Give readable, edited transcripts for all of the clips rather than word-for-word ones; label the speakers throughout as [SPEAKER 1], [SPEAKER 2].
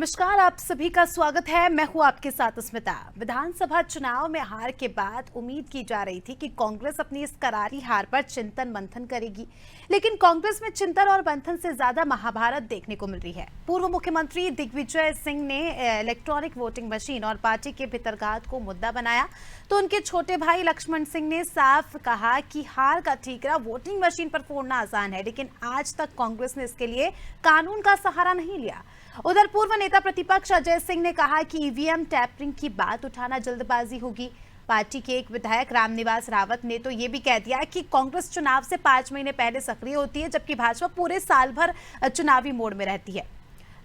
[SPEAKER 1] नमस्कार, आप सभी का स्वागत है। मैं हूं आपके साथ स्मिता। विधानसभा चुनाव में हार के बाद उम्मीद की जा रही थी कि कांग्रेस अपनी इस करारी हार पर चिंतन मंथन करेगी, लेकिन कांग्रेस में चिंतन और मंथन से ज्यादा महाभारत देखने को मिल रही है। पूर्व मुख्यमंत्री दिग्विजय सिंह ने इलेक्ट्रॉनिक वोटिंग मशीन और पार्टी के भीतरघात को मुद्दा बनाया, तो उनके छोटे भाई लक्ष्मण सिंह ने साफ कहा कि हार का ठीकरा वोटिंग मशीन पर फोड़ना आसान है, लेकिन आज तक कांग्रेस ने इसके लिए कानून का सहारा नहीं लिया। उधर पूर्व नेता प्रतिपक्ष अजय सिंह ने कहा कि ईवीएम टैंपरिंग की बात उठाना जल्दबाजी होगी। पार्टी के एक विधायक रामनिवास रावत ने तो ये भी कह दिया कि कांग्रेस चुनाव से 5 महीने पहले सक्रिय होती है, जबकि भाजपा पूरे साल भर चुनावी मोड में रहती है।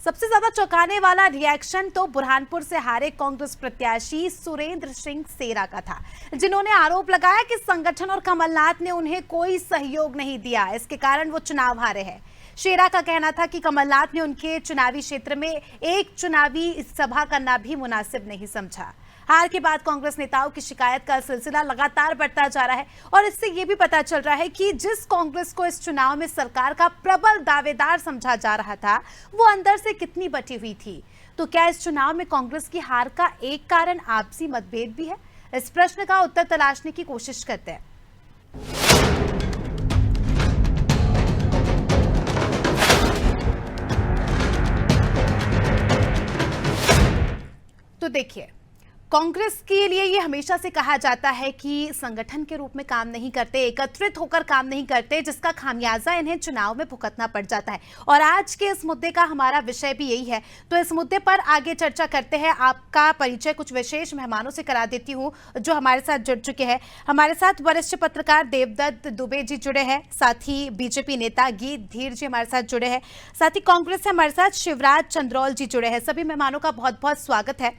[SPEAKER 1] सबसे ज्यादा चौंकाने वाला रिएक्शन तो बुरहानपुर से हारे कांग्रेस प्रत्याशी सुरेंद्र सिंह सेरा का था, जिन्होंने आरोप लगाया कि संगठन और कमलनाथ ने उन्हें कोई सहयोग नहीं दिया, इसके कारण वो चुनाव हारे हैं। शेरा का कहना था कि कमलनाथ ने उनके चुनावी क्षेत्र में एक चुनावी सभा करना भी मुनासिब नहीं समझा। हार के बाद कांग्रेस नेताओं की शिकायत का सिलसिला लगातार बढ़ता जा रहा है और इससे ये भी पता चल रहा है कि जिस कांग्रेस को इस चुनाव में सरकार का प्रबल दावेदार समझा जा रहा था, वो अंदर से कितनी बटी हुई थी। तो क्या इस चुनाव में कांग्रेस की हार का एक कारण आपसी मतभेद भी है? इस प्रश्न का उत्तर तलाशने की कोशिश करते हैं। तो देखिए, कांग्रेस के लिए ये हमेशा से कहा जाता है कि संगठन के रूप में काम नहीं करते, एकत्रित होकर काम नहीं करते, जिसका खामियाजा इन्हें चुनाव में भुगतना पड़ जाता है। और आज के इस मुद्दे का हमारा विषय भी यही है, तो इस मुद्दे पर आगे चर्चा करते हैं। आपका परिचय कुछ विशेष मेहमानों से करा देती हूँ जो हमारे साथ जुड़ चुके हैं। हमारे साथ वरिष्ठ पत्रकार देवदत्त दुबे जी जुड़े हैं, साथ ही बीजेपी नेता गीत धीर जी हमारे साथ जुड़े हैं, साथ ही कांग्रेस से हमारे साथ शिवराज चंद्रौल जी जुड़े हैं। सभी मेहमानों का बहुत बहुत स्वागत है।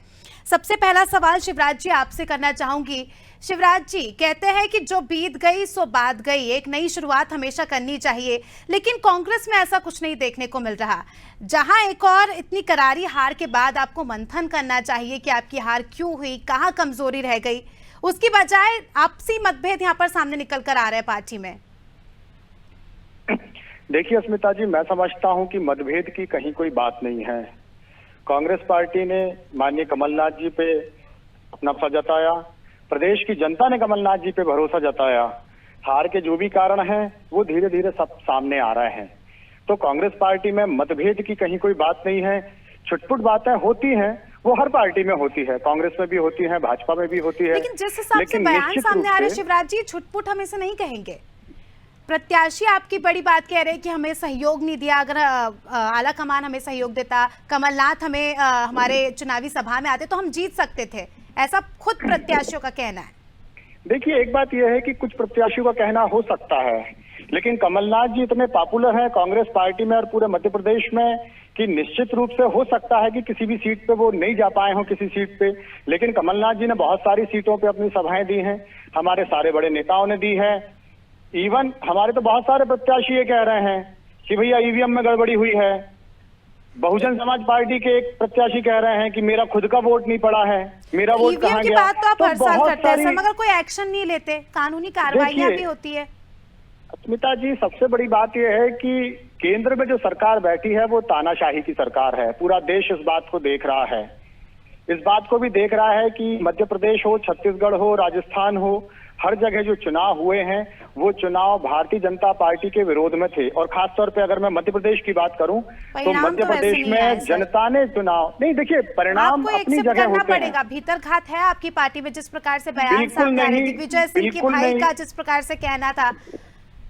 [SPEAKER 1] सबसे पहला सवाल शिवराज जी आपसे करना चाहूंगी। शिवराज जी, कहते हैं कि जो बीत गई सो बात गई, एक नई शुरुआत हमेशा करनी चाहिए, लेकिन कांग्रेस में ऐसा कुछ नहीं देखने को मिल रहा। जहां एक और इतनी करारी हार के बाद आपको मंथन करना चाहिए कि आपकी हार क्यों हुई, कहां कमजोरी रह गई, उसकी बजाय आपसी मतभेद यहां पर सामने निकल कर आ रहे हैं पार्टी में।
[SPEAKER 2] देखिए स्मिता जी, मैं समझता हूं कि मतभेद की कहीं कोई बात नहीं है। कांग्रेस पार्टी ने माननीय कमलनाथ जी पे अपना भरोसा जताया, प्रदेश की जनता ने कमलनाथ जी पे भरोसा जताया। हार के जो भी कारण हैं वो धीरे धीरे सब सामने आ रहे हैं। तो कांग्रेस पार्टी में मतभेद की कहीं कोई बात नहीं है। छुटपुट बातें होती हैं, वो हर पार्टी में होती है, कांग्रेस में भी होती है, भाजपा में भी होती है।
[SPEAKER 1] लेकिन जिस हिसाब से बयान सामने आ रहे हैं शिवराज जी, छुटपुट हम इसे नहीं कहेंगे। प्रत्याशी आपकी बड़ी बात कह रहे हैं कि हमें सहयोग नहीं दिया, अगर आला कमान हमें सहयोग देता, कमलनाथ हमें हमारे चुनावी सभा में आते तो हम जीत सकते थे, ऐसा खुद प्रत्याशियों का कहना है।
[SPEAKER 2] देखिए, एक बात यह है कि कुछ प्रत्याशियों का कहना हो सकता है, लेकिन कमलनाथ जी इतने पॉपुलर हैं कांग्रेस पार्टी में और पूरे मध्य प्रदेश में कि निश्चित रूप से हो सकता है कि किसी भी सीट पे वो नहीं जा पाए हों किसी सीट पे, लेकिन कमलनाथ जी ने बहुत सारी सीटों पे अपनी सभाएं दी हैं, हमारे सारे बड़े नेताओं ने दी है। इवन हमारे तो बहुत सारे प्रत्याशी ये कह रहे हैं कि भैया ईवीएम में गड़बड़ी हुई है। बहुजन समाज पार्टी के एक प्रत्याशी कह रहे हैं कि मेरा खुद का वोट नहीं पड़ा है, मेरा वोट कहाँ गया।
[SPEAKER 1] की बात तो आप हर साल करते हैं, मगर कोई एक्शन नहीं लेते, कानूनी कार्रवाइयां भी होती है।
[SPEAKER 2] स्मिता जी, सबसे बड़ी बात यह है कि केंद्र में जो सरकार बैठी है वो तानाशाही की सरकार है। पूरा देश इस बात को देख रहा है, इस बात को भी देख रहा है कि मध्य प्रदेश हो, छत्तीसगढ़ हो, राजस्थान हो, हर जगह जो चुनाव हुए हैं वो चुनाव भारतीय जनता पार्टी के विरोध में थे। और खासतौर पे अगर मैं मध्य प्रदेश की बात करूं तो मध्य प्रदेश में जनता ने चुनाव नहीं, देखिए परिणाम अपनी जगह होते हैं।
[SPEAKER 1] भीतरघात है आपकी पार्टी में, जिस प्रकार से बयान सामने आ रहे, दिग्विजय सिंह के भाई का जिस प्रकार से कहना था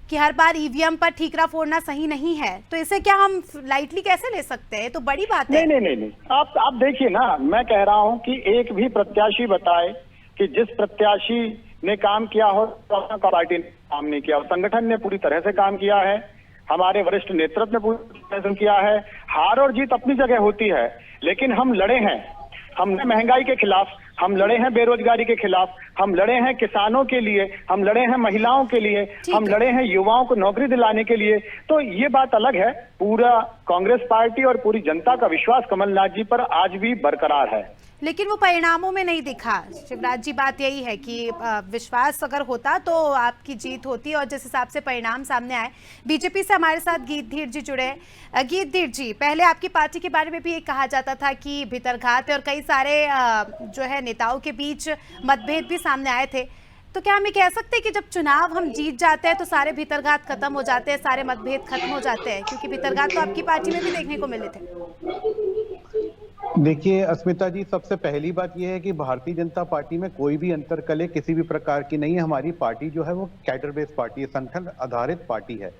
[SPEAKER 1] कि हर बार ईवीएम पर ठीकरा फोड़ना सही नहीं है, तो इसे क्या हम लाइटली कैसे ले सकते हैं? तो बड़ी बात है।
[SPEAKER 2] नहीं, आप देखिए ना, मैं कह रहा हूँ कि एक भी प्रत्याशी बताए कि जिस प्रत्याशी ने काम किया हो तो पार्टी ने काम नहीं किया, संगठन ने पूरी तरह से काम किया है, हमारे वरिष्ठ नेतृत्व ने पूरी तरह से किया है। हार और जीत अपनी जगह होती है, लेकिन हम लड़े हैं, हमने महंगाई के खिलाफ हम लड़े हैं बेरोजगारी के खिलाफ, हम लड़े हैं किसानों के लिए, हम लड़े हैं महिलाओं के लिए, हम लड़े हैं युवाओं को नौकरी दिलाने के लिए। तो ये बात अलग है। पूरा कांग्रेस पार्टी और पूरी जनता का विश्वास कमलनाथ जी पर आज भी बरकरार है,
[SPEAKER 1] लेकिन वो परिणामों में नहीं दिखा। शिवराज जी, बात यही है कि विश्वास अगर होता तो आपकी जीत होती। और जिस हिसाब से परिणाम सामने आए, बीजेपी से हमारे साथ गीत धीर जी जुड़े हैं। गीत धीर जी, पहले आपकी पार्टी के बारे में भी ये कहा जाता था कि भीतरघात है और कई सारे जो है नेताओं के बीच मतभेद भी सामने आए थे। तो क्या हम ये कह सकते हैं कि जब चुनाव हम जीत जाते हैं तो सारे भीतरघात खत्म हो जाते हैं, सारे मतभेद खत्म हो जाते हैं? क्योंकि भीतरघात तो आपकी पार्टी में भी देखने को मिले थे।
[SPEAKER 3] देखिए अस्मिता जी, सबसे पहली बात यह है कि भारतीय जनता पार्टी में कोई भी अंतर्कलह किसी भी प्रकार की नहीं है। हमारी पार्टी जो है वो कैडर बेस्ड पार्टी है, संगठन आधारित पार्टी है,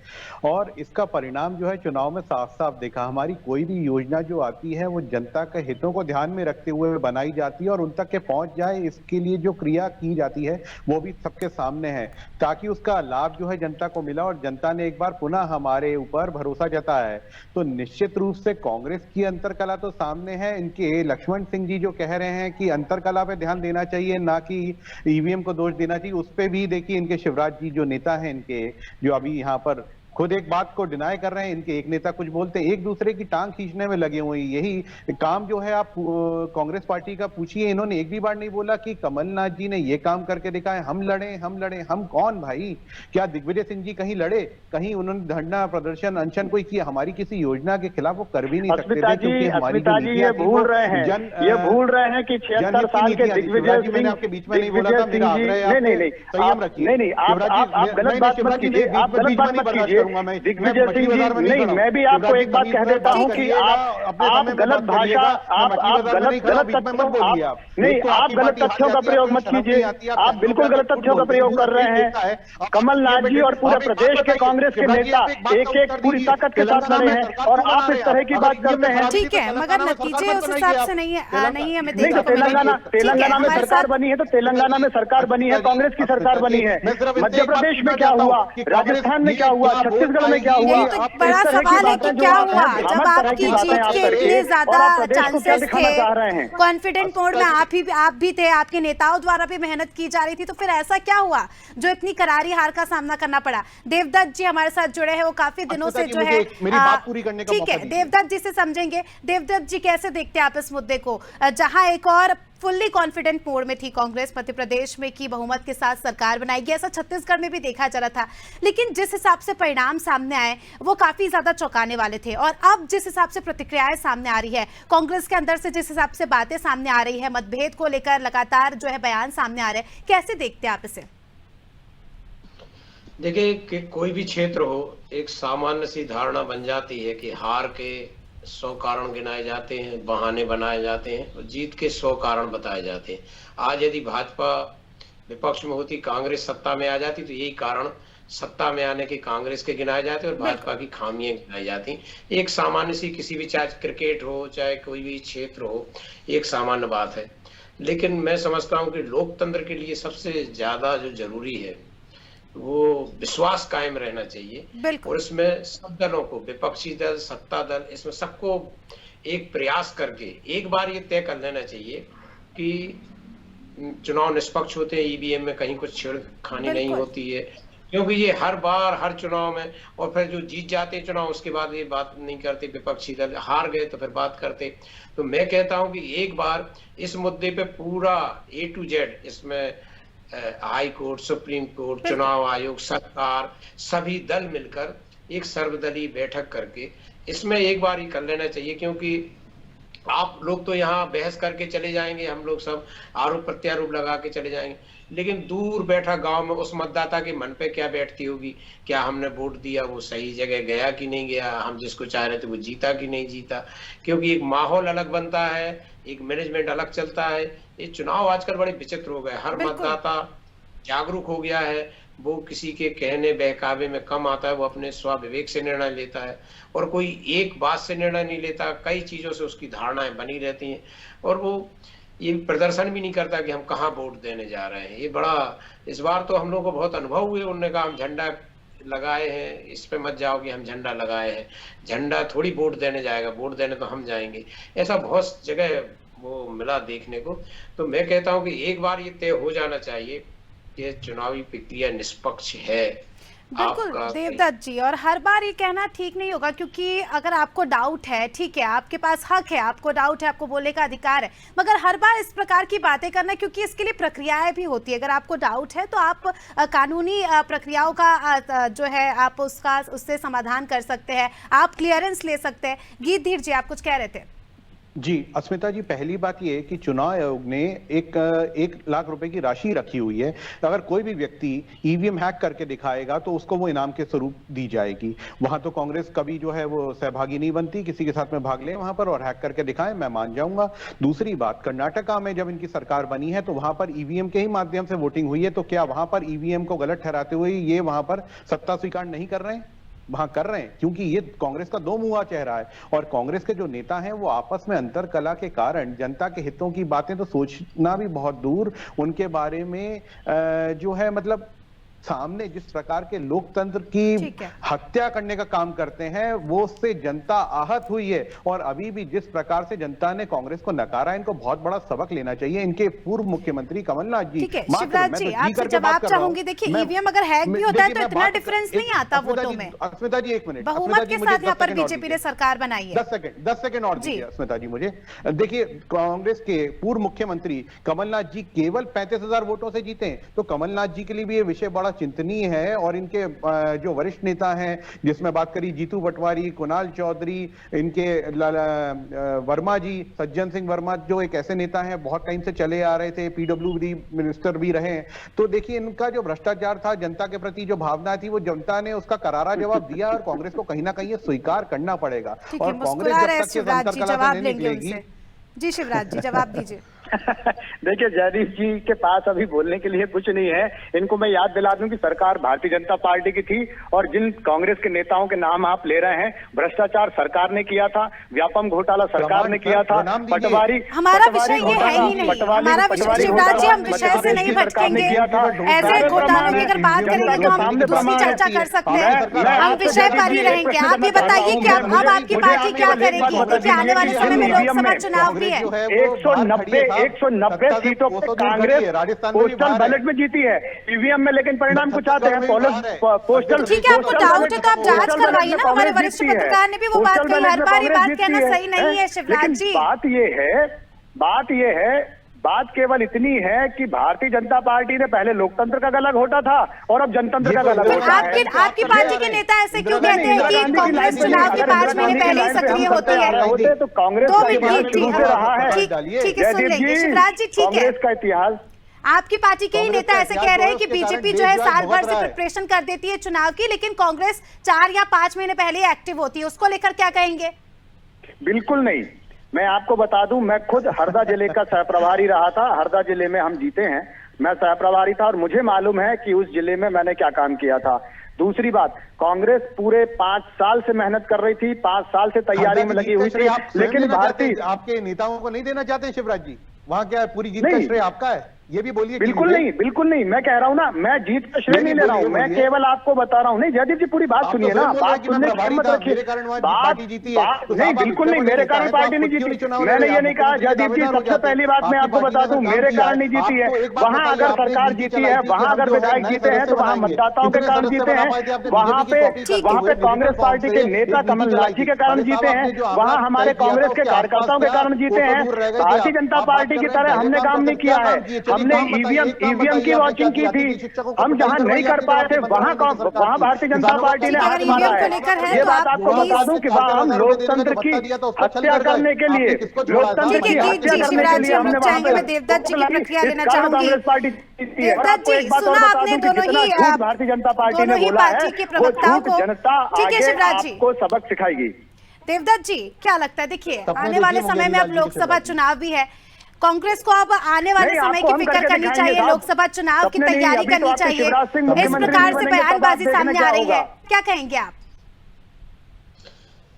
[SPEAKER 3] और इसका परिणाम जो है चुनाव में साफ साफ देखा। हमारी कोई भी योजना जो आती है वो जनता के हितों को ध्यान में रखते हुए बनाई जाती है और उन तक के पहुंच जाए, इसके लिए जो क्रिया की जाती है वो भी सबके सामने है, ताकि उसका लाभ जो है जनता को मिला और जनता ने एक बार पुनः हमारे ऊपर भरोसा जताया है। तो निश्चित रूप से कांग्रेस की अंतर्कलह तो सामने है। इनके लक्ष्मण सिंह जी जो कह रहे हैं कि अंतरकलह पे ध्यान देना चाहिए, ना कि ईवीएम को दोष देना चाहिए, उस पे भी देखिए इनके शिवराज जी जो नेता हैं इनके, जो अभी यहाँ पर खुद एक बात को डिनाई कर रहे हैं। इनके एक नेता कुछ बोलते एक दूसरे की टांग खींचने में लगे हुए हैं। यही काम जो है आप कांग्रेस पार्टी का पूछिए, इन्होंने एक भी बार नहीं बोला कि कमलनाथ जी ने ये काम करके दिखाए, हम लड़े हम लड़े। हम कौन भाई? क्या दिग्विजय सिंह जी कहीं लड़े? कहीं उन्होंने धरना प्रदर्शन अनशन कोई किया? हमारी किसी योजना के खिलाफ वो कर भी नहीं सकते थे, क्योंकि हमारी
[SPEAKER 2] ये भूल रहे हैं, ये भूल रहे हैं कि 76 साल के दिग्विजय सिंह,
[SPEAKER 3] मैंने आपके बीच में नहीं बोला था, मेरा आग्रह है
[SPEAKER 2] नहीं
[SPEAKER 3] संयम रखिए।
[SPEAKER 2] नहीं, आप गलत बात मत कीजिए, आप गलत बात मत कीजिए। दिग्विजय सिंह जी, नहीं, मैं भी आपको एक बात कह देता हूं कि आप गलत भाषा, आप गलत तथ्यों, नहीं, आप गलत तथ्यों का प्रयोग मत कीजिए। आप बिल्कुल गलत तथ्यों का प्रयोग कर रहे हैं। कमलनाथ जी और पूरे प्रदेश के कांग्रेस के नेता एक एक पूरी ताकत के साथ लड़े हैं और आप इस तरह की बात करते हैं।
[SPEAKER 1] ठीक है, मगर नतीजे उस हिसाब से नहीं हमें
[SPEAKER 2] नहीं। तो तेलंगाना में सरकार बनी है, तो तेलंगाना में सरकार बनी है, कांग्रेस की सरकार बनी है। मध्य प्रदेश में क्या हुआ, राजस्थान में क्या हुआ, छत्तीसगढ़ में क्या हुआ?
[SPEAKER 1] तो बड़ा सवाल है कि क्या हुआ जब आपकी जीत के इतने ज्यादा चांसेस थे, कॉन्फिडेंट मोड में आप भी थे, आपके नेताओं द्वारा भी मेहनत की जा रही थी, तो फिर ऐसा क्या हुआ जो इतनी करारी हार का सामना करना पड़ा? देवदत्त जी हमारे साथ जुड़े हैं, वो काफी दिनों से जो है, ठीक है, देवदत्त जी से समझेंगे। देवदत्त जी, कैसे देखते हैं आप इस मुद्दे को, जहां एक और फुल्ली कॉन्फिडेंट मोड में थी कांग्रेस मध्य प्रदेश में कि बहुमत के साथ सरकार बनाएगी, ऐसा छत्तीसगढ़ में भी देखा जा रहा था, लेकिन जिस हिसाब से परिणाम सामने आए वो काफी ज्यादा चौंकाने वाले थे। और अब जिस हिसाब से प्रतिक्रियाएं सामने आ रही है कांग्रेस के अंदर से, जिस हिसाब से बातें सामने आ रही है, मतभेद को लेकर लगातार जो है बयान सामने आ रहे हैं, कैसे देखते हैं आप इसे?
[SPEAKER 4] देखिए कि कोई भी क्षेत्र हो, एक सामान्य सी धारणा बन जाती है कि हार के 100 कारण गिनाए जाते हैं, बहाने बनाए जाते हैं और जीत के 100 कारण बताए जाते हैं। आज यदि भाजपा विपक्ष में होती, कांग्रेस सत्ता में आ जाती, तो यही कारण सत्ता में आने के कांग्रेस के गिनाए जाते और भाजपा की खामियां गिनाई जाती। एक सामान्य सी, किसी भी, चाहे क्रिकेट हो चाहे कोई भी क्षेत्र हो, एक सामान्य बात है। लेकिन मैं समझता हूं कि लोकतंत्र के लिए सबसे ज्यादा जो जरूरी है वो विश्वास कायम रहना चाहिए। और इसमें सब दलों को, विपक्षी दल, सत्ता दल, इसमें सबको एक प्रयास करके एक बार ये तय कर लेना चाहिए कि चुनाव निष्पक्ष होते हैं, ईवीएम में कहीं कुछ छेड़खानी नहीं होती है, क्योंकि ये हर बार हर चुनाव में, और फिर जो जीत जाते चुनाव उसके बाद ये बात नहीं करते, विपक्षी दल हार गए तो फिर बात करते। तो मैं कहता हूं कि एक बार इस मुद्दे पे पूरा A to Z, इसमें हाई कोर्ट, सुप्रीम कोर्ट, चुनाव आयोग, सरकार, सभी दल मिलकर एक सर्वदलीय बैठक करके इसमें एक बार ही कर लेना चाहिए। क्योंकि आप लोग तो यहाँ बहस करके चले जाएंगे, हम लोग सब आरोप प्रत्यारोप लगा के चले जाएंगे, लेकिन दूर बैठा गांव में उस मतदाता के मन पे क्या बैठती होगी, क्या हमने वोट दिया वो सही जगह गया कि नहीं गया, हम जिसको चाह रहे थे वो जीता कि नहीं जीता। क्योंकि एक माहौल अलग बनता है, एक मैनेजमेंट अलग चलता है। ये चुनाव आजकल बड़े विचित्र हो गए, हर मतदाता जागरूक हो गया है, वो किसी के कहने बहकावे में कम आता है, वो अपने स्वाविवेक से निर्णय लेता है और कोई एक बात से निर्णय नहीं लेता, कई चीजों से उसकी धारणाएं बनी रहती हैं और वो ये प्रदर्शन भी नहीं करता कि हम कहाँ वोट देने जा रहे हैं। ये बड़ा, इस बार तो हम लोगों को बहुत अनुभव हुए, उन्होंने कहा हम झंडा लगाए हैं, इस पे मत जाओ कि हम झंडा लगाए हैं, झंडा थोड़ी वोट देने जाएगा, वोट देने तो हम जाएंगे। ऐसा बहुत जगह वो मिला देखने को। तो मैं कहता हूं कि एक बार ये तय हो जाना चाहिए कि चुनावी प्रक्रिया निष्पक्ष है।
[SPEAKER 1] बिल्कुल देवदत्त जी, और हर बार ये कहना ठीक नहीं होगा, क्योंकि अगर आपको डाउट है, ठीक है, आपके पास हक है, आपको डाउट है, आपको बोलने का अधिकार है, मगर हर बार इस प्रकार की बातें करना, क्योंकि इसके लिए प्रक्रियाएं भी होती है। अगर आपको डाउट है तो आप कानूनी प्रक्रियाओं का जो है आप उससे समाधान कर सकते हैं, आप क्लियरेंस ले सकते हैं। गीत धीर जी, आप कुछ कह रहे थे।
[SPEAKER 3] जी अस्मिता जी, पहली बात यह है कि चुनाव आयोग ने एक लाख रुपए की राशि रखी हुई है। अगर कोई भी व्यक्ति ईवीएम हैक करके दिखाएगा तो उसको वो इनाम के स्वरूप दी जाएगी। वहां तो कांग्रेस कभी जो है वो सहभागी नहीं बनती, किसी के साथ में भाग ले वहां पर और हैक करके दिखाएं, मैं मान जाऊंगा। दूसरी बात, कर्नाटका में जब इनकी सरकार बनी है तो वहां पर ईवीएम के ही माध्यम से वोटिंग हुई है, तो क्या वहां पर ईवीएम को गलत ठहराते हुए ये वहां पर सत्ता स्वीकार नहीं कर रहे हैं? वहां कर रहे हैं, क्योंकि ये कांग्रेस का दो मुंहा चेहरा है और कांग्रेस के जो नेता हैं वो आपस में अंतर कला के कारण जनता के हितों की बातें तो सोचना भी बहुत दूर, उनके बारे में जो है मतलब सामने जिस प्रकार के लोकतंत्र की हत्या करने का काम करते हैं वो उससे जनता आहत हुई है। और अभी भी जिस प्रकार से जनता ने कांग्रेस को नकारा, इनको बहुत बड़ा सबक लेना चाहिए। इनके पूर्व मुख्यमंत्री कमलनाथ जी,
[SPEAKER 1] शिवराज जी, आपसे जवाब चाहूंगी। देखिए, ईवीएम अगर हैक भी होता है तो इतना डिफरेंस नहीं आता वोटों में।
[SPEAKER 3] अस्मिता जी एक मिनट,
[SPEAKER 1] बहुमत के साथ यहाँ पर बीजेपी ने सरकार बनाई है।
[SPEAKER 3] 10 सेकंड और दीजिए अस्मिता जी मुझे। देखिए, कांग्रेस के पूर्व मुख्यमंत्री कमलनाथ जी केवल 35,000 वोटों से जीते हैं, तो कमलनाथ जी के लिए भी ये विषय बड़ा चिंतनीय है। और इनके जो वरिष्ठ नेता हैं, जिसमें बात करी जीतू पटवारी, कुणाल चौधरी, इनके वर्मा जी, सज्जन सिंह वर्मा, जो एक ऐसे नेता हैं बहुत टाइम से चले आ रहे थे, पीडब्ल्यूडी मिनिस्टर भी रहे। तो देखिए, इनका जो भ्रष्टाचार था, जनता के प्रति जो भावना थी, वो जनता ने उसका करारा जवाब दिया और कांग्रेस को कहीं ना कहीं स्वीकार करना पड़ेगा। और कांग्रेस जब तक
[SPEAKER 1] शिवराज जी जवाब लेंगे उनसे। जी शिवराज जी, जवाब दीजिए।
[SPEAKER 2] देखिए, जयदीप जी के पास अभी बोलने के लिए कुछ नहीं है। इनको मैं याद दिला दूं कि सरकार भारतीय जनता पार्टी की थी और जिन कांग्रेस के नेताओं के नाम आप ले रहे हैं, भ्रष्टाचार सरकार ने किया था, व्यापम घोटाला सरकार ने किया था, पटवारी,
[SPEAKER 1] हमारा विषय ये है ही नहीं। हमारा विषय, शिवराज जी, हम विषय से नहीं भटकेंगे। ऐसे घोटालों की अगर बात करेंगे तो हम दूसरी चर्चा कर सकते हैं, हम विषय पर ही रहेंगे। आप ये बताइए कि अब आपकी पार्टी क्या करेगी? देखिए, आने वाले समय में लोकसभा चुनाव भी है।
[SPEAKER 2] 190 सीटों पर कांग्रेस पोस्टल बैलेट में जीती है, ईवीएम में लेकिन परिणाम कुछ आते हैं पोस्टल।
[SPEAKER 1] ठीक है, आपको डाउट है तो आप जांच करवाइए ना। हमारे वरिष्ठ पत्रकार ने भी वो बात कही, हर बार ये बात कहना सही नहीं है शिवराज जी।
[SPEAKER 2] बात केवल इतनी है कि भारतीय जनता पार्टी ने पहले लोकतंत्र का गला घोटा था और अब जनतंत्र का गला घोटा है।
[SPEAKER 1] आपकी पार्टी के नेता ऐसे क्यों कहते हैं कि कांग्रेस चुनाव के 5 महीने पहले ही सक्रिय होती है?
[SPEAKER 2] तो कांग्रेस रहा है।
[SPEAKER 1] ठीक है, सुन लेंगे शिवराज जी। ठीक है,
[SPEAKER 2] कांग्रेस का इतिहास।
[SPEAKER 1] आपकी पार्टी के ही नेता ऐसे कह रहे हैं कि बीजेपी जो है साल भर से प्रिपरेशन कर देती है चुनाव की, लेकिन कांग्रेस 4 या 5 महीने पहले एक्टिव होती है। उसको लेकर क्या कहेंगे?
[SPEAKER 2] बिल्कुल नहीं। मैं आपको बता दूं, मैं खुद हरदा जिले का सहप्रभारी रहा था। हरदा जिले में हम जीते हैं, मैं सहप्रभारी था और मुझे मालूम है कि उस जिले में मैंने क्या काम किया था। दूसरी बात, कांग्रेस पूरे 5 साल से मेहनत कर रही थी, 5 साल से तैयारी में लगी हुई थी, लेकिन भारतीय
[SPEAKER 3] आपके नेताओं को नहीं देना चाहते शिवराज जी? वहां क्या पूरी जीत का श्रेय आपका है? ये भी बोलिए।
[SPEAKER 2] बिल्कुल नहीं, मैं कह रहा हूँ ना, मैं जीत का श्रेय नहीं ले रहा हूँ, मैं केवल आपको बता रहा हूँ। नहीं जयदीप जी, पूरी बात सुनिए ना, बात सुनने की हिम्मत रखिए। नहीं, बिल्कुल नहीं, मेरे कारण पार्टी नहीं जीती। मैंने ये नहीं कहा जयदीप जी। सबसे पहली बात मैं आपको बता दूं, मेरे कारण नहीं जीती है। वहां अगर सरकार जीती है, वहां अगर विधायक जीते हैं तो वहां मतदाताओं के कारण जीते हैं। वहां पे कांग्रेस पार्टी के नेता कमलनाथ जी के कारण जीते हैं, वहां हमारे कांग्रेस के कार्यकर्ताओं के कारण जीते हैं। भारतीय जनता पार्टी की तरह हमने काम नहीं किया है। हमने ईवीएम की वॉचिंग की थी। हम जहां नहीं कर पाए थे वहां भारतीय जनता पार्टी ने हाथ मारा है। ये बात आपको बता दूं कि वहां हम लोकतंत्र की हत्या करने के लिए, लोकतंत्र की हत्या करने के लिए हमने वहां पे
[SPEAKER 1] देवदत्त जी की प्रतिक्रिया लेना चाहूंगी।
[SPEAKER 2] कांग्रेस पार्टी जीती है।
[SPEAKER 1] देवदत्त जी, सुना आपने दोनों ही
[SPEAKER 2] भारतीय जनता पार्टी ने बोला है, वो झूठ जनता आगे आपको सबक सिखाएगी।
[SPEAKER 1] देवदत्त जी, क्या लगता है? देखिए, आने वाले समय में अब लोकसभा चुनाव भी है, कांग्रेस को अब आने वाले समय की फिक्र करनी चाहिए, लोकसभा चुनाव की तैयारी करनी चाहिए। इस प्रकार से बयानबाजी सामने आ रही है, क्या कहेंगे आप?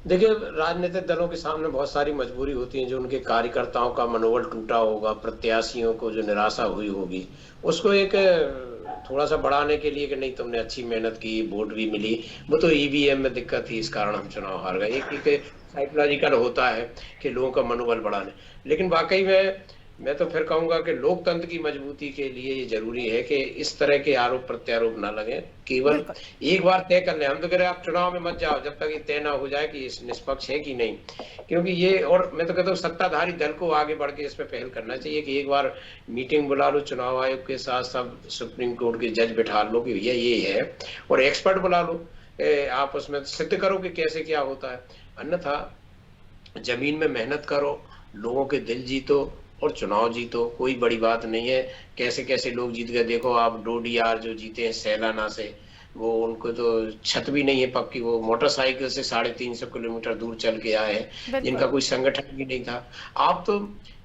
[SPEAKER 4] देखिए, राजनीतिक दलों के सामने बहुत सारी मजबूरी होती है। जो उनके कार्यकर्ताओं का मनोबल टूटा होगा, प्रत्याशियों को जो निराशा हुई होगी, उसको एक थोड़ा सा बढ़ाने के लिए कि नहीं तुमने अच्छी मेहनत की, वोट भी मिली, वो तो ईवीएम में दिक्कत थी, इस कारण हम चुनाव हार गए। एक साइकोलॉजिकल होता है कि लोगों का मनोबल बढ़ाने। लेकिन वाकई में मैं तो फिर कहूंगा कि लोकतंत्र की मजबूती के लिए ये जरूरी है कि इस तरह के आरोप प्रत्यारोप ना लगे। केवल एक बार तय कर ले, हम तो कह रहे हैं आप चुनाव में मत जाओ जब तक ये तय ना हो जाए कि इस निष्पक्ष है कि नहीं। क्योंकि ये, और मैं तो कहता हूँ सत्ताधारी दल को आगे बढ़ के इस पे पहल करना चाहिए कि एक बार मीटिंग बुला लो चुनाव आयोग के साथ, सब सुप्रीम कोर्ट के जज बिठा लो कि भैया ये है, और एक्सपर्ट बुला लो, आप उसमें सिद्ध करो कि कैसे क्या होता है। अन्यथा जमीन में मेहनत करो, लोगों के दिल जीतो और चुनाव जीतो, कोई बड़ी बात नहीं है। कैसे कैसे लोग जीत गए, देखो आप डोडियार जो जीते हैं सैलाना से, वो उनको तो छत भी नहीं है पक्की, वो मोटरसाइकिल से 350 किलोमीटर दूर चल के आए हैं, जिनका कोई संगठन भी नहीं था। आप तो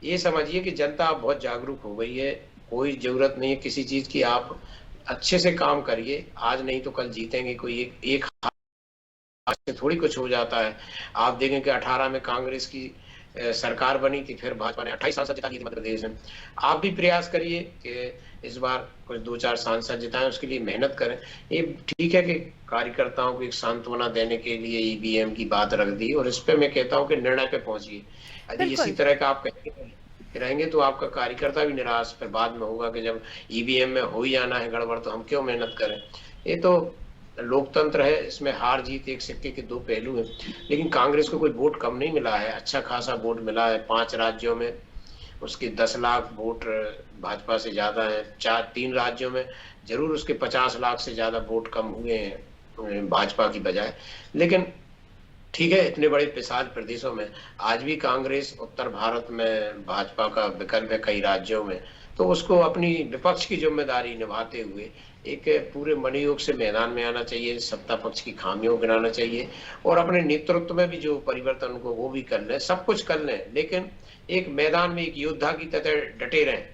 [SPEAKER 4] ये समझिए कि जनता आप बहुत जागरूक हो गई है, कोई जरूरत नहीं है किसी चीज की, आप अच्छे से काम करिए, आज नहीं तो कल जीतेंगे। कोई एक से थोड़ी कुछ हो जाता है। आप देखें कि 18 में कांग्रेस की सरकार बनी थी, फिर भाजपा ने 28 सांसद जिता दिए मध्य प्रदेश में। आप भी प्रयास करिए कि इस बार कुछ 2-4 सांसद जिताएं, उसके लिए मेहनत करें। ये ठीक है कि कार्यकर्ताओं को एक सांत्वना देने के लिए ईवीएम की बात रख दी, और इस पे मैं कहता हूं कि निर्णय पे पहुंचिए। यदि इसी तरह का आप रहेंगे तो आपका कार्यकर्ता भी निराश फिर बाद में होगा कि जब ईवीएम में हो ही आना है गड़बड़ तो हम क्यों मेहनत करें। ये तो लोकतंत्र है, इसमें हार जीत एक सिक्के के दो पहलू हैं। लेकिन कांग्रेस को कोई वोट कम नहीं मिला है, अच्छा खासा वोट मिला है 5 राज्यों में, उसके 10 लाख वोट भाजपा से ज्यादा है। 3 राज्यों में जरूर उसके 50 लाख से ज्यादा वोट कम हुए हैं भाजपा की बजाय। लेकिन ठीक है, इतने बड़े विशाल प्रदेशों में आज भी कांग्रेस, उत्तर भारत में भाजपा का विकल्प है कई राज्यों में, तो उसको अपनी विपक्ष की जिम्मेदारी निभाते हुए एक पूरे मनोयोग से मैदान में आना चाहिए, सत्ता पक्ष की खामियों को गिनाना चाहिए, और अपने नेतृत्व में भी जो परिवर्तन को वो भी कर लें, सब कुछ कर लें, लेकिन एक मैदान में एक योद्धा की तरह डटे रहें।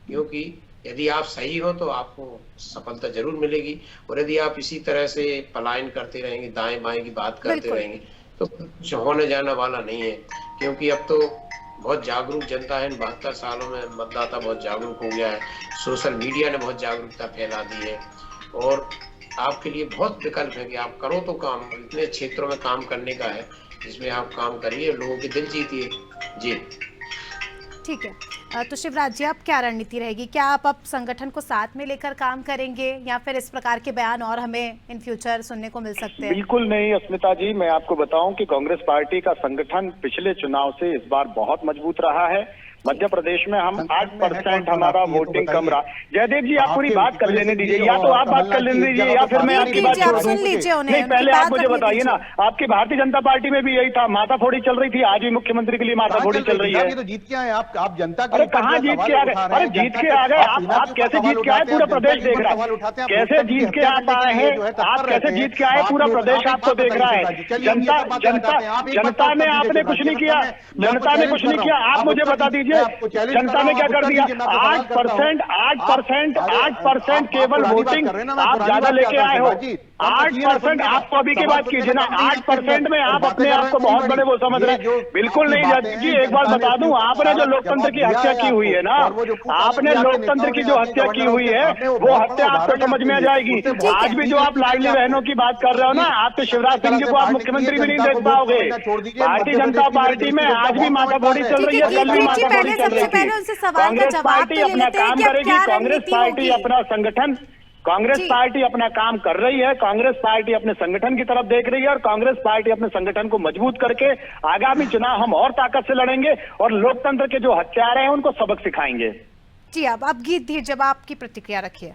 [SPEAKER 4] क्योंकि यदि आप सही हो तो आपको सफलता जरूर मिलेगी, और यदि आप इसी तरह से पलायन करते रहेंगे, दाएं बाएं की बात करते रहेंगे, तो कुछ होने जाने वाला नहीं है। क्योंकि अब तो बहुत जागरूक जनता है, इन 72 सालों में मतदाता बहुत जागरूक हो गया है, सोशल मीडिया ने बहुत जागरूकता फैला दी है, और आपके लिए बहुत विकल्प है कि आप करो तो काम, इतने क्षेत्रों में काम करने का है जिसमें आप काम करिए, लोगों के दिल जीतिए। जी
[SPEAKER 1] ठीक है, तो शिवराज जी, आप क्या रणनीति रहेगी? क्या आप अब संगठन को साथ में लेकर काम करेंगे, या फिर इस प्रकार के बयान और हमें इन फ्यूचर सुनने को मिल सकते हैं?
[SPEAKER 2] बिल्कुल नहीं अस्मिता जी, मैं आपको बताऊं कि कांग्रेस पार्टी का संगठन पिछले चुनाव से इस बार बहुत मजबूत रहा है। मध्य प्रदेश में हम 8% हमारा वोटिंग कम रहा। जयदेव जी, आप पूरी बात कर लेने दीजिए, या तो आप बात कर लेने दीजिए या फिर मैं आपकी बात छोड़ दूं। नहीं, पहले आप मुझे बताइए ना, आपकी भारतीय जनता पार्टी में भी यही था, माथाफोड़ी चल रही थी, आज भी मुख्यमंत्री के लिए माथाफोड़ी चल रही है।
[SPEAKER 3] तो जीत के आए आप जनता
[SPEAKER 2] के, अरे कहाँ जीत के आ गए? अरे जीत के आ गए आप कैसे जीत के आए? पूरा प्रदेश देख रहा है कैसे जीत के आप आए हैं, आप कैसे जीत के आए, पूरा प्रदेश आपको देख रहा है। जनता ने आपने कुछ नहीं किया, जनता ने कुछ नहीं किया, आप मुझे बता दीजिए जनता ने क्या कर दिया? 8% केवल वोटिंग आप ज्यादा लेके आए हो। 8% आपको अभी की बात कीजिए ना, 8% में आप अपने आप को बहुत बड़े वो समझ रहे हैं। बिल्कुल नहीं जाती जी, एक बात बता दूं, आपने जो लोकतंत्र की हत्या की हुई है ना, आपने लोकतंत्र की जो हत्या की हुई है, वो हत्या आपको समझ में आ जाएगी। आज भी जो आप लाडली बहनों की बात कर रहे हो ना, आप तो शिवराज सिंह जी को आप मुख्यमंत्री भी नहीं देख पाओगे। भारतीय जनता पार्टी में आज भी माथाफोड़ी चल रही है, कल भी माथाफोड़ी चल रही है। कांग्रेस पार्टी अपना काम करेगी, कांग्रेस पार्टी अपना संगठन, कांग्रेस पार्टी अपना काम कर रही है, कांग्रेस पार्टी अपने संगठन की तरफ देख रही है, और कांग्रेस पार्टी अपने संगठन को मजबूत करके आगामी चुनाव हम और ताकत से लड़ेंगे, और लोकतंत्र के जो हत्यारे हैं उनको सबक सिखाएंगे।
[SPEAKER 1] जी, अब आप गीत दी, जब आपकी प्रतिक्रिया रखिए,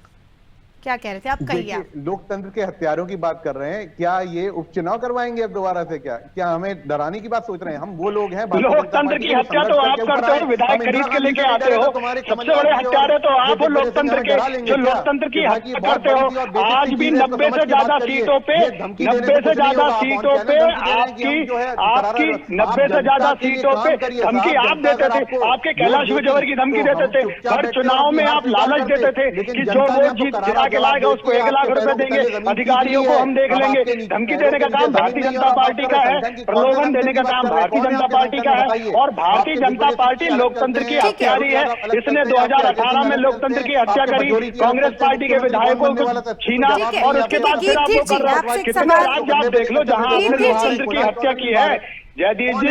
[SPEAKER 1] क्या कह रहे थे आप? कहिए।
[SPEAKER 3] लोकतंत्र के हत्यारों की बात कर रहे हैं, क्या ये उपचुनाव करवाएंगे अब दोबारा से? क्या हमें डराने की बात सोच रहे हैं? हम वो लोग हैं,
[SPEAKER 2] लोकतंत्र की हत्या तो आप करते हो, विधायक खरीद के लेके आते हो, सबसे बड़े हत्यारे तो आप हो लोकतंत्र के, जो लोकतंत्र की हत्या करते हो। आज भी 90 से ज्यादा सीटों पे, 90 से ज्यादा सीटों पे आपकी 90 से ज्यादा सीटों पे धमकी आप देते थे, आपके कैलाश विजयवर्गीय की धमकी देते थे, हर चुनाव में आप लालच देते थे कि जो वोट जीत के लाएगा उसको 1 लाख रुपए देंगे, अधिकारियों को हम देख लेंगे। धमकी देने का काम भारतीय जनता पार्टी का है, प्रलोभन देने का काम भारतीय जनता पार्टी का है। और भारतीय जनता पार्टी लोकतंत्र की हत्यारी है। इसने 2018 में लोकतंत्र की हत्या करी, कांग्रेस पार्टी के विधायकों को छीना और उसके बाद फिर आप वो कर रहे हो। कितने राज्य आप देख लो जहां आपने लोकतंत्र की हत्या की है। जयदीप जी,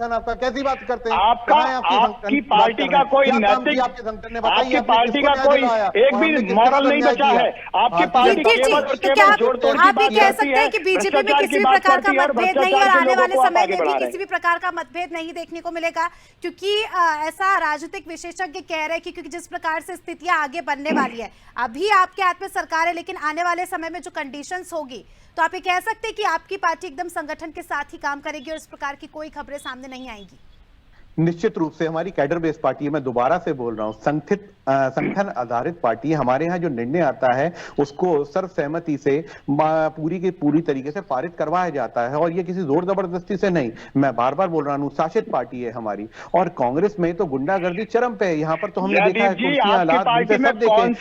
[SPEAKER 3] आपका कैसी बात करते हैं?
[SPEAKER 2] आपकी पार्टी का कोई नैतिक, आपकी पार्टी का कोई एक भी मॉरल नहीं बचा है। आपकी पार्टी केवल और केवल जोड़ तोड़ की बात करती है,
[SPEAKER 1] कि बीजेपी में किसी भी प्रकार का मतभेद नहीं और आने वाले समय में भी किसी भी प्रकार का मतभेद नहीं देखने को मिलेगा, क्योंकि ऐसा राजनीतिक विशेषज्ञ कह रहे हैं कि क्योंकि जिस प्रकार से स्थितियां आगे बनने वाली है, अभी आपके हाथ में सरकार है, लेकिन आने वाले समय में जो कंडीशंस होगी, तो आप ये कह सकते हैं कि आपकी पार्टी एकदम संगठन के साथ ही काम करेगी और इस प्रकार की कोई खबरें सामने नहीं आएंगी।
[SPEAKER 3] निश्चित रूप से हमारी कैडर बेस्ड पार्टी है। मैं दोबारा से बोल रहा हूं, संगठन आधारित पार्टी है। हमारे यहाँ जो निर्णय आता है उसको सर्वसहमति से पूरी की पूरी तरीके से पारित करवाया जाता है और ये किसी जोर जबरदस्ती से नहीं। मैं बार बार बोल रहा हूँ, अनुशासित पार्टी है हमारी। और कांग्रेस में तो गुंडागर्दी चरम पे है। यहाँ पर तो हमने देखा है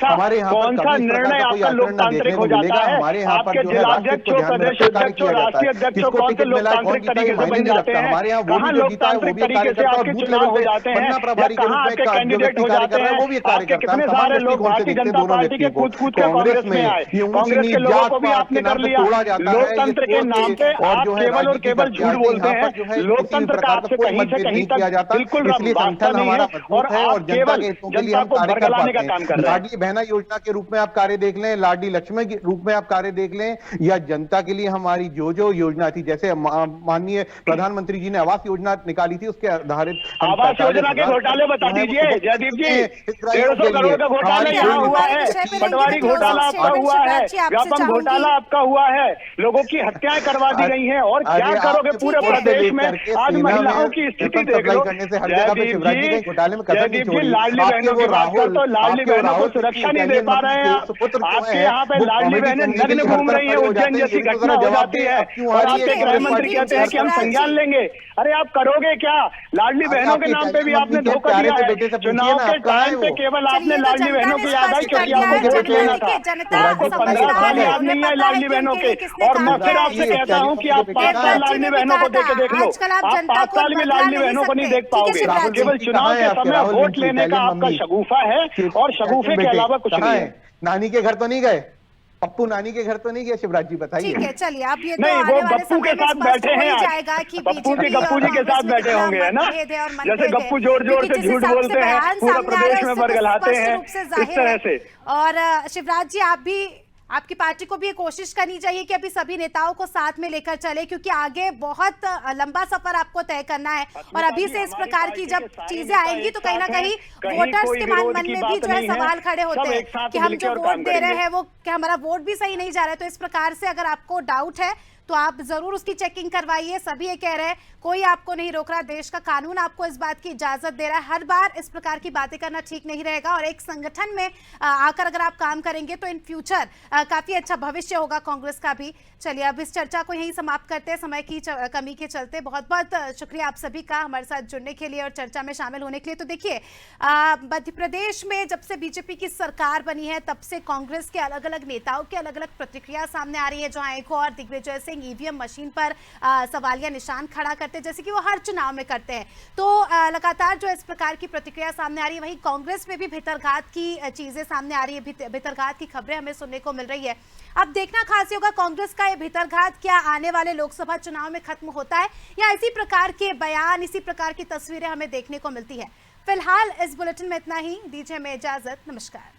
[SPEAKER 3] हमारे यहाँ पर निर्णय आपका लोकतांत्रिक हो जाता है। हमारे यहाँ पर जो है राष्ट्रपति को ध्यान में रखकर कार्य किया जाता है। किसको टिकट मिला है, कौन जीता है, मायने नहीं रखता। हमारे यहाँ वो भी जो जीता है वो भी कार्यकर्ता और बूथ लेवल पे पन्ना प्रभारी के रूप में कैंडिडेट हो जाते हैं, वो भी कार्यकर्ता।
[SPEAKER 2] सारे लोग भारतीय जनता पार्टी के कूद कूद के कांग्रेस में आए। कांग्रेस के लोगों को भी आपने कर लिया। लोकतंत्र के नाम पे आप केवल और केवल झूठ बोलते हैं। लोकतंत्र का आपसे कहीं से कहीं तक बिल्कुल वास्ता नहीं है और आप केवल जनता को भड़काने का काम कर रहे हैं।
[SPEAKER 3] लाडली बहना योजना के रूप में आप कार्य देख लें, लाडली लक्ष्मी के रूप में आप कार्य देख लें, या जनता के लिए हमारी जो योजना थी, जैसे माननीय प्रधानमंत्री जी ने आवास योजना निकाली थी, उसके आधारित
[SPEAKER 2] आवास योजना के घोटाले बता दीजिए जयदीप जी। 150 करोड़ का घोटाला यहाँ हुआ है, पटवारी घोटाला आपका हुआ है, व्यापम घोटाला आपका हुआ है, लोगों की हत्याएं करवा दी गई हैं। और क्या करोगे पूरे प्रदेश में? आज महिलाओं की स्थिति देख लो जयदीप जी। लाडली बहनों की बात कर तो लाडली बहनों को सुरक्षा नहीं दे पा रहे हैं आपके यहाँ पे। लाडली बहनें नग्न घूम रही है, उज्जैन जैसी घटना हो जाती है और आपके गृह मंत्री कहते हैं कि हम संज्ञान लेंगे। अरे आप करोगे क्या? लाडली बहनों के नाम पे भी आपने धोखा दिया है। चुनाव के टाइम पे केवल आपने लाडली बहनों की याद आई क्योंकि आपको वोट लेना था। आपको 15 साल याद नहीं है लाडली बहनों के। और मैं फिर आपसे कहता हूँ कि आप 5 साल लाडली बहनों को देके देख लो। आप 5 साल में लाडली बहनों को नहीं देख पाओगे। केवल चुनाव के समय वोट लेने का आपका शगुफा है और शगुफे के अलावा कुछ नहीं है।
[SPEAKER 3] नानी के घर तो नहीं गए? पप्पू नानी के घर तो नहीं गया? शिवराज जी बताइए।
[SPEAKER 1] ठीक है, चलिए आप ये
[SPEAKER 2] नहीं, वो गप्पू के साथ बैठे हैं आज। पप्पू जी के साथ बैठे होंगे, है ना? जैसे गप्पू जोर जोर से झूठ बोलते हैं, पूरा प्रदेश में बरगलाते हैं, इस तरह से।
[SPEAKER 1] और शिवराज जी, आप भी, आपकी पार्टी को भी ये कोशिश करनी चाहिए कि अभी सभी नेताओं को साथ में लेकर चले, क्योंकि आगे बहुत लंबा सफर आपको तय करना है। और अभी से इस प्रकार की जब चीजें आएंगी तो कहीं ना कहीं वोटर्स के मन में भी जो है सवाल खड़े होते हैं कि हम जो वोट दे रहे हैं वो क्या हमारा वोट भी सही नहीं जा रहा है। तो इस प्रकार से अगर आपको डाउट है तो आप जरूर उसकी चेकिंग करवाइए। सभी ये कह रहे हैं, कोई आपको नहीं रोक रहा, देश का कानून आपको इस बात की इजाजत दे रहा है। हर बार इस प्रकार की बातें करना ठीक नहीं रहेगा और एक संगठन में आकर अगर आप काम करेंगे तो इन फ्यूचर काफी अच्छा भविष्य होगा कांग्रेस का भी। चलिए अब इस चर्चा को यहीं समाप्त करते हैं, समय की कमी के चलते। बहुत बहुत शुक्रिया आप सभी का हमारे साथ जुड़ने के लिए और चर्चा में शामिल होने के लिए। तो देखिए, मध्य प्रदेश में जब से बीजेपी की सरकार बनी है तब से कांग्रेस के अलग अलग नेताओं की अलग अलग प्रतिक्रिया सामने आ रही है। जहां एक और दिग्विजय सिंह ईवीएम मशीन पर सवालिया निशान खड़ा करते जैसे कि वो हर चुनाव में करते हैं। तो लगातार जो इस प्रकार की प्रतिक्रिया सामने आ रही है, वहीं कांग्रेस में भी भीतरघात की चीजें सामने आ रही है, भीतरघात की खबरें हमें सुनने को मिल रही है। अब देखना खास होगा कांग्रेस का ये भीतरघात क्या आने वाले लोकसभा चुनाव में खत्म होता है या इसी प्रकार के बयान, इसी प्रकार की तस्वीरें हमें देखने को मिलती है। फिलहाल इस बुलेटिन में इतना ही, दीजिए हमें इजाजत, नमस्कार।